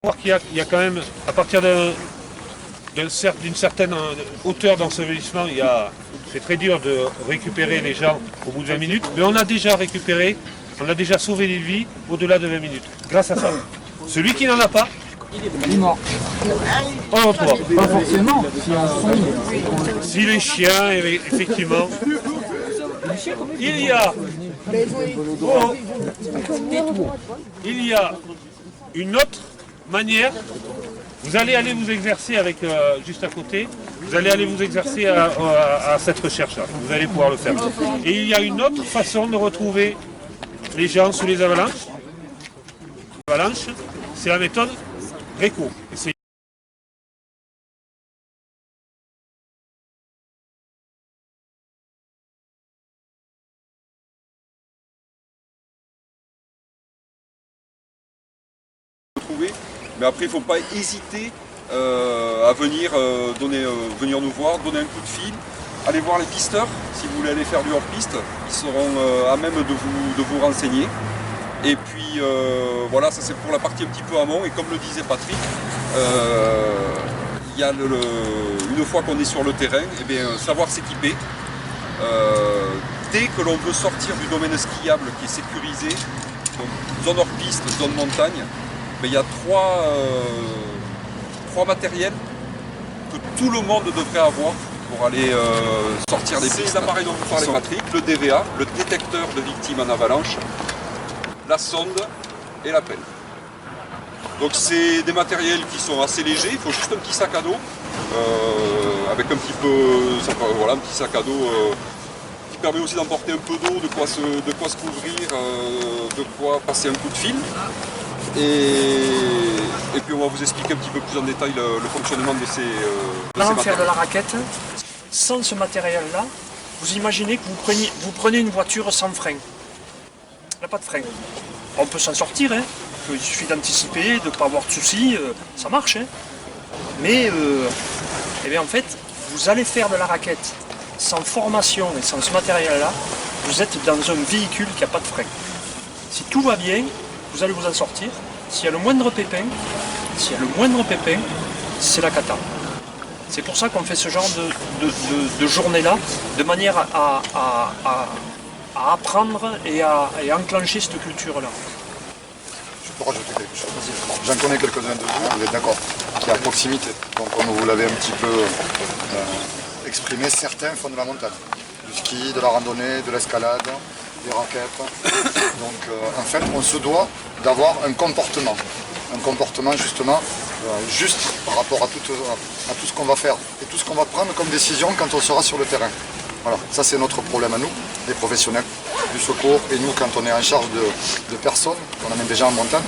Voir qu'il y a quand même, à partir d'une certaine hauteur d'ensevelissement, c'est très dur de récupérer les gens au bout de 20 minutes, mais on a déjà récupéré, on a déjà sauvé des vies au-delà de 20 minutes, grâce à ça. Celui qui n'en a pas, Il est mort. on en trouve. Pas forcément. Si un son, Si les chiens, effectivement, il y a, il y a une autre manière. Vous allez aller vous exercer avec juste à côté. Vous allez aller vous exercer à cette recherche-là. Vous allez pouvoir le faire. Et il y a une autre façon de retrouver les gens sous les avalanches. L'avalanche, c'est la méthode Greco. Mais après, il ne faut pas hésiter à venir, venir nous voir, donner un coup de fil, aller voir les pisteurs, si vous voulez aller faire du hors-piste, ils seront à même de vous renseigner. Et puis voilà, ça c'est pour la partie un petit peu amont, et comme le disait Patrick, il y a une fois qu'on est sur le terrain, eh bien, savoir s'équiper. Dès que l'on veut sortir du domaine skiable qui est sécurisé, donc zone hors-piste, zone montagne, mais il y a trois matériels que tout le monde devrait avoir pour aller sortir des pistes. C'est l'appareil dont vous parlez, Patrick, le DVA, le détecteur de victimes en avalanche, la sonde et la pelle. Donc c'est des matériels qui sont assez légers, il faut juste un petit sac à dos, avec un petit sac à dos qui permet aussi d'emporter un peu d'eau, de quoi se couvrir, de quoi passer un coup de fil. Et puis on va vous expliquer un petit peu plus en détail le fonctionnement de ces Faire matériels. de la raquette, sans ce matériel-là, vous imaginez que vous prenez une voiture sans frein. Elle n'a pas de frein. On peut s'en sortir, hein. Il suffit d'anticiper, de ne pas avoir de soucis, ça marche. Hein. Mais eh bien, en fait, vous allez faire de la raquette sans formation et sans ce matériel-là, vous êtes dans un véhicule qui n'a pas de frein. Si tout va bien, vous allez vous en sortir. S'il y a le moindre pépin, c'est la cata. C'est pour ça qu'on fait ce genre de journée-là, de manière à apprendre et à enclencher cette culture-là. Je peux rajouter quelque chose. J'en connais quelques-uns de vous êtes d'accord, qui est à proximité. Donc comme vous l'avez un petit peu exprimé, certains font de la montagne. Du ski, de la randonnée, de l'escalade, des raquettes. Donc en fait, on se doit d'avoir un comportement justement juste par rapport à tout ce qu'on va faire et tout ce qu'on va prendre comme décision quand on sera sur le terrain. Voilà, ça c'est notre problème à nous, les professionnels du secours, et nous quand on est en charge de personnes, on amène des gens en montagne.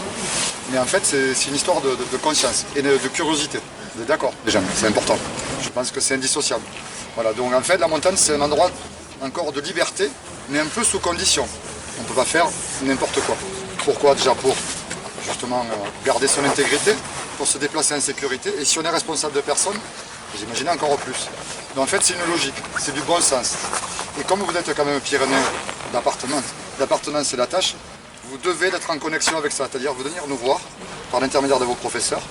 Mais en fait c'est une histoire de conscience et de curiosité. Vous êtes d'accord? Déjà, c'est important. Je pense que c'est indissociable. Voilà, donc en fait la montagne c'est un endroit encore de liberté, mais un peu sous condition. On ne peut pas faire n'importe quoi. Pourquoi? Déjà pour justement garder son intégrité, pour se déplacer en sécurité. Et si on est responsable de personne, j'imagine encore plus. Donc en fait c'est une logique, c'est du bon sens. Et comme vous êtes quand même Pyrénéen d'appartenance c'est la tâche, vous devez être en connexion avec ça, c'est-à-dire vous venir nous voir par l'intermédiaire de vos professeurs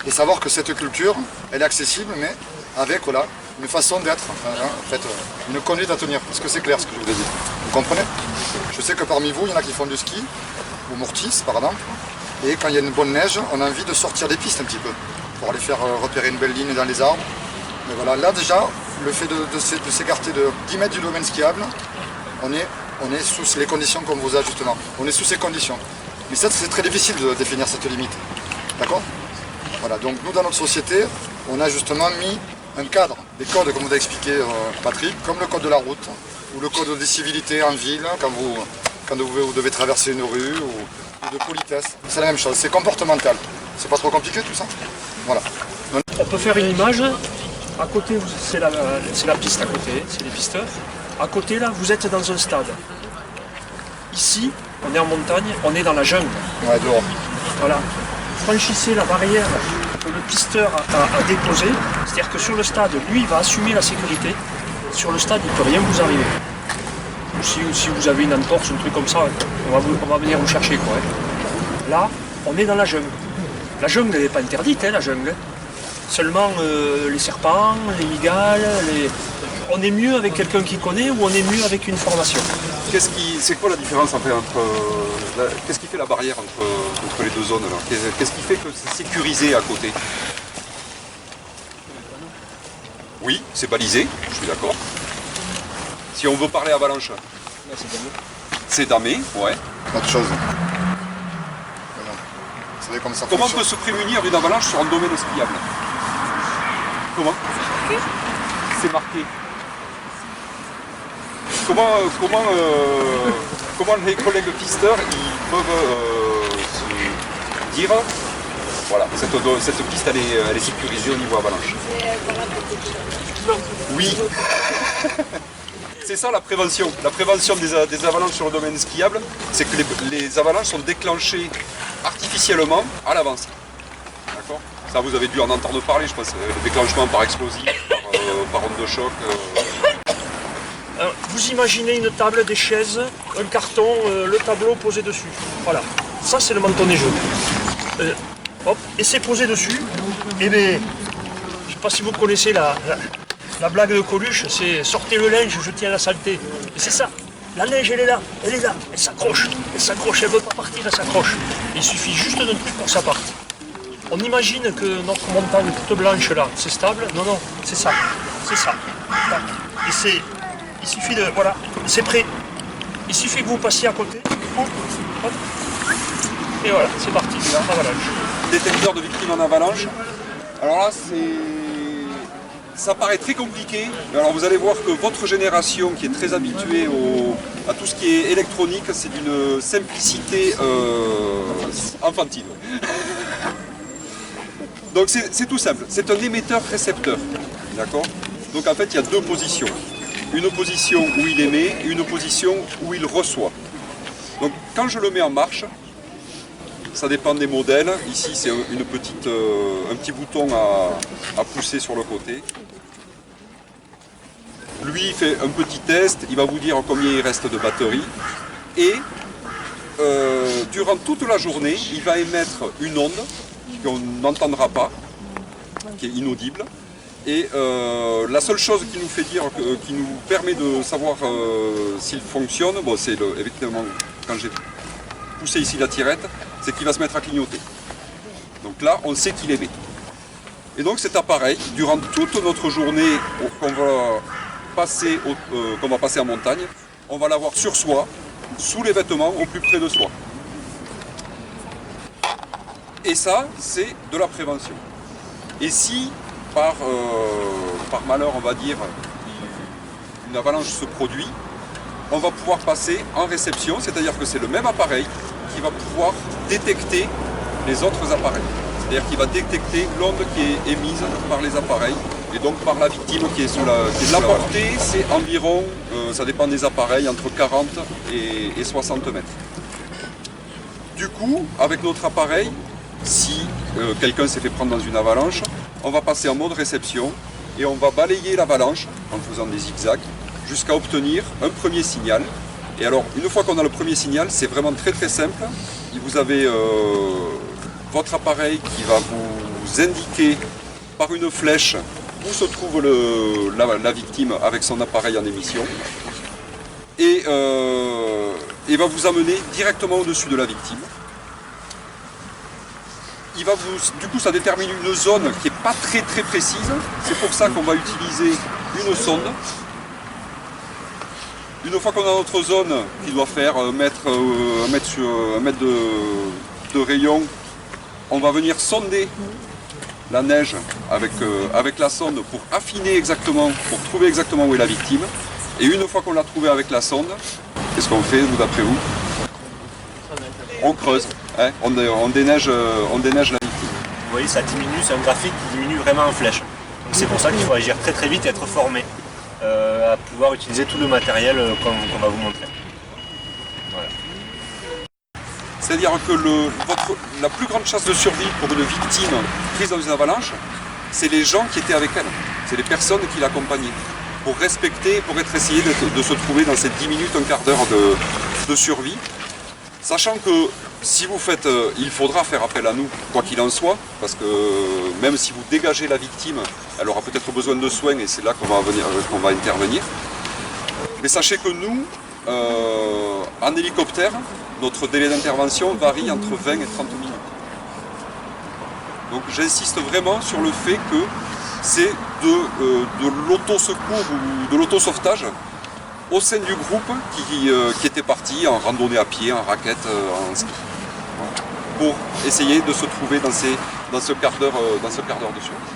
et savoir que cette culture, elle est accessible, mais avec voilà, une façon d'être, en fait, une conduite à tenir. Est-ce que c'est clair ce que je vous ai dit? Vous comprenez? Je sais que parmi vous, il y en a qui font du ski, ou Mortis par exemple, et quand il y a une bonne neige, on a envie de sortir des pistes un petit peu, pour aller faire repérer une belle ligne dans les arbres. Mais voilà, là déjà, le fait de s'écarter de 10 mètres du domaine skiable, on est sous les conditions qu'on vous a justement. On est sous ces conditions. Mais ça, c'est très difficile de définir cette limite. D'accord? Voilà, donc nous dans notre société, on a justement mis un cadre, des codes comme vous a expliqué Patrick, comme le code de la route, ou le code des civilités en ville, quand vous devez traverser une rue, ou de politesse. C'est la même chose, c'est comportemental. C'est pas trop compliqué tout ça? Voilà. On peut faire une image. À côté, c'est la piste à côté, c'est les pisteurs. À côté, là, vous êtes dans un stade. Ici, on est en montagne, on est dans la jungle. Ouais, dehors. Voilà. Franchissez la barrière que le pisteur a déposée. C'est-à-dire que sur le stade, lui, il va assumer la sécurité. Sur le stade, il ne peut rien vous arriver. Ou si vous avez une entorse, un truc comme ça, on va venir vous chercher, quoi. Là, on est dans la jungle. La jungle, elle n'est pas interdite, hein, la jungle. Seulement les serpents, les migales, on est mieux avec quelqu'un qui connaît ou on est mieux avec une formation. C'est quoi la différence en fait, qu'est-ce qui fait la barrière entre les deux zones là? Qu'est-ce qui fait que c'est sécurisé à côté? Oui, c'est balisé, je suis d'accord. Si on veut parler avalanche, c'est damé, ouais. Autre chose. Voilà. Vous savez comme ça Comment on fonctionne. peut se prémunir d'une avalanche sur un domaine skiable? Comment? C'est marqué. Comment les collègues pisteurs ils peuvent se dire voilà, cette piste elle est sécurisée au niveau avalanche. Oui. C'est ça la prévention. La prévention des avalanches sur le domaine skiable, c'est que les avalanches sont déclenchées artificiellement à l'avance. D'accord? Ça vous avez dû en entendre parler, je pense, le déclenchement par explosif, par onde de choc. Vous imaginez une table, des chaises, un carton, le tableau posé dessus. Voilà, ça c'est le menton neigeux. Hop, et c'est posé dessus. Et bien, je ne sais pas si vous connaissez la blague de Coluche, c'est sortez le linge, jetez à la saleté. Et c'est ça, la neige elle est là, elle s'accroche, elle ne veut pas partir, elle s'accroche. Il suffit juste d'un truc pour que ça parte. On imagine que notre montagne toute blanche là, c'est stable. Non, non, c'est ça. Tac. Et il suffit de, voilà, c'est prêt. Il suffit que vous passiez à côté. Hop, hop. Et voilà, c'est parti, avalanche. Détecteur de victimes en avalanche. Alors là, ça paraît très compliqué. Mais alors vous allez voir que votre génération, qui est très habituée à tout ce qui est électronique, c'est d'une simplicité enfantine. Donc c'est tout simple, c'est un émetteur-récepteur. D'accord? Donc en fait, il y a deux positions. Une position où il émet et une position où il reçoit. Donc quand je le mets en marche, ça dépend des modèles. Ici, c'est un petit bouton à pousser sur le côté. Lui, il fait un petit test, il va vous dire combien il reste de batterie. Et durant toute la journée, il va émettre une onde qu'on n'entendra pas, qui est inaudible. Et la seule chose qui nous fait dire, qui nous permet de savoir s'il fonctionne, bon, c'est évidemment quand j'ai poussé ici la tirette, c'est qu'il va se mettre à clignoter. Donc là, on sait qu'il émet. Et donc cet appareil, durant toute notre journée qu'on va passer en montagne, on va l'avoir sur soi, sous les vêtements, au plus près de soi. Et ça, c'est de la prévention. Et si, par malheur, on va dire, une avalanche se produit, on va pouvoir passer en réception, c'est-à-dire que c'est le même appareil qui va pouvoir détecter les autres appareils. C'est-à-dire qu'il va détecter l'onde qui est émise par les appareils et donc par la victime qui est sous la portée, c'est environ, ça dépend des appareils, entre 40 et 60 mètres. Du coup, avec notre appareil, si quelqu'un s'est fait prendre dans une avalanche, on va passer en mode réception et on va balayer l'avalanche en faisant des zigzags jusqu'à obtenir un premier signal. Et alors, une fois qu'on a le premier signal, c'est vraiment très très simple. Vous avez votre appareil qui va vous indiquer par une flèche où se trouve la victime avec son appareil en émission et va vous amener directement au-dessus de la victime. Du coup, ça détermine une zone qui n'est pas très très précise. C'est pour ça qu'on va utiliser une sonde. Une fois qu'on a notre zone qui doit faire un mètre de rayon, on va venir sonder la neige avec la sonde pour affiner exactement, pour trouver exactement où est la victime. Et une fois qu'on l'a trouvée avec la sonde, qu'est-ce qu'on fait, d'après vous? On creuse, hein, on déneige la victime. Vous voyez, ça diminue, c'est un graphique qui diminue vraiment en flèche. Donc c'est pour ça qu'il faut agir très très vite et être formé à pouvoir utiliser tout le matériel qu'on va vous montrer. Voilà. C'est-à-dire que la plus grande chance de survie pour une victime prise dans une avalanche, c'est les gens qui étaient avec elle, c'est les personnes qui l'accompagnaient, pour respecter, pour essayer de se trouver dans ces 10 minutes, un quart d'heure de survie, sachant que si vous faites, il faudra faire appel à nous, quoi qu'il en soit, parce que même si vous dégagez la victime, elle aura peut-être besoin de soins et c'est là qu'on va intervenir. Mais sachez que nous, en hélicoptère, notre délai d'intervention varie entre 20 et 30 minutes. Donc j'insiste vraiment sur le fait que c'est de l'autosecours ou de l'autosauvetage au sein du groupe qui était parti en randonnée à pied, en raquette, en ski. Voilà. Pour essayer de se trouver dans ce quart d'heure de survie.